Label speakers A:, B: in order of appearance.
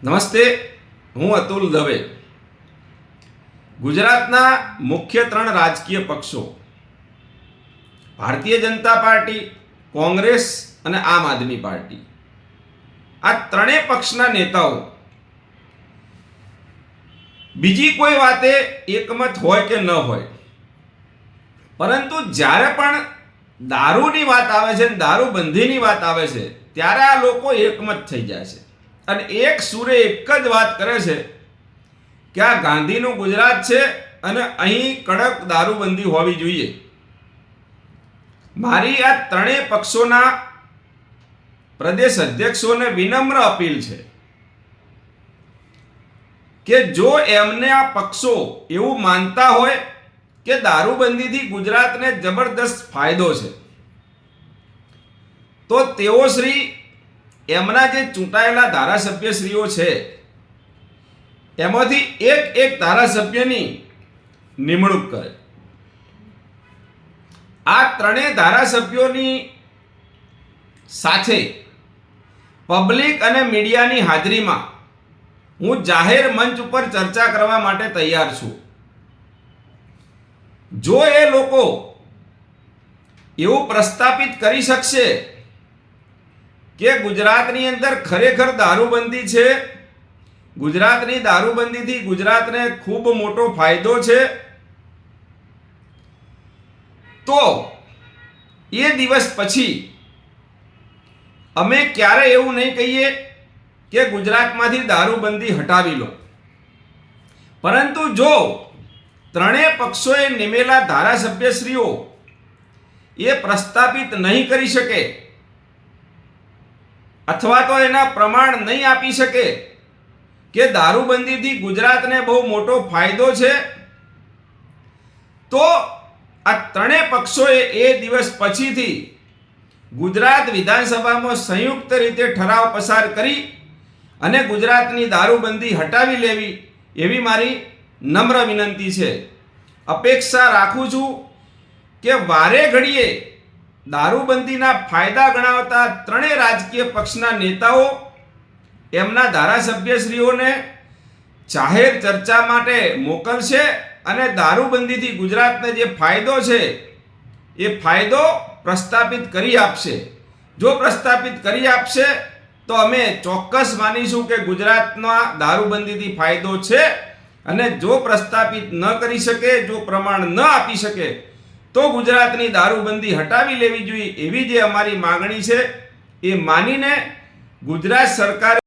A: નમસ્તે, હું અતુલ દવે. ગુજરાતના મુખ્ય 3 રાજકીય પક્ષો ભારતીય જનતા પાર્ટી, કોંગ્રેસ અને આમ આદમી પાર્ટી, આ ત્રણેય પક્ષના નેતાઓ બીજી કોઈ વાતે એકમત હોય કે ન હોય, પરંતુ જ્યારે પણ દારૂની વાત આવે છે, દારૂબંધીની વાત આવે છે, ત્યારે આ લોકો એકમત થઈ જાય છે અને એક સૂરે એક જ વાત કરે છે કે આ ગાંધીનું ગુજરાત છે અને અહીં કડક દારૂબંધી હોવી જોઈએ. મારી આ ત્રણેય પક્ષોના પ્રદેશ અધ્યક્ષોને વિનમ્ર અપીલ છે કે જો એમને આ પક્ષો એવું માનતા હોય કે દારૂબંધીથી ગુજરાતને જબરદસ્ત ફાયદો છે, તો તેઓ એમના જે ચૂંટાયેલા ધારાસભ્યશ્રીઓ છે એમાંથી એક ધારાસભ્યની નિમણૂક કરે. આ ત્રણેય ધારાસભ્યોની સાથે પબ્લિક અને મીડિયાની હાજરીમાં હું જાહેર મંચ ઉપર ચર્ચા કરવા માટે તૈયાર છું. જો એ લોકો એવું પ્રસ્થાપિત કરી શકશે કે ગુજરાતની અંદર ખરેખર દારૂબંધી છે, ગુજરાતની દારૂબંધીથી ગુજરાતને ખૂબ મોટો ફાયદો છે, તો એ દિવસ પછી અમે ક્યારે એવું નહીં કહીએ કે ગુજરાતમાંથી દારૂબંધી હટાવી લો. પરંતુ જો ત્રણેય પક્ષોએ નિમેલા ધારાસભ્યશ્રીઓ એ પ્રસ્થાપિત નહીં કરી શકે અથવા તો એના પ્રમાણ નહીં આપી શકે કે દારૂબંધીથી ગુજરાતને બહુ મોટો ફાયદો છે, તો આ ત્રણેય પક્ષોએ એ દિવસ પછીથી ગુજરાત વિધાનસભામાં સંયુક્ત રીતે ઠરાવ પસાર કરી અને ગુજરાતની દારૂબંધી હટાવી લેવી એવી મારી નમ્ર વિનંતી છે. અપેક્ષા રાખું છું કે વારે ઘડીએ દારૂબંધીના ફાયદા ગણાવતા ત્રણેય રાજકીય પક્ષના નેતાઓ એમના ધારાસભ્યશ્રીઓને જાહેર ચર્ચા માટે મોકલશે અને દારૂબંધીથી ગુજરાતને જે ફાયદો છે એ ફાયદો પ્રસ્થાપિત કરી આપશે. જો પ્રસ્થાપિત કરી આપશે તો અમે ચોક્કસ માનીશું કે ગુજરાતમાં દારૂબંધીથી ફાયદો છે, અને જો પ્રસ્થાપિત ન કરી શકે, જો પ્રમાણ ન આપી શકે, તો ગુજરાતની દારૂબંધી હટાવી લેવી જોઈએ એવી જે અમારી માગણી છે એ માનીને ગુજરાત સરકાર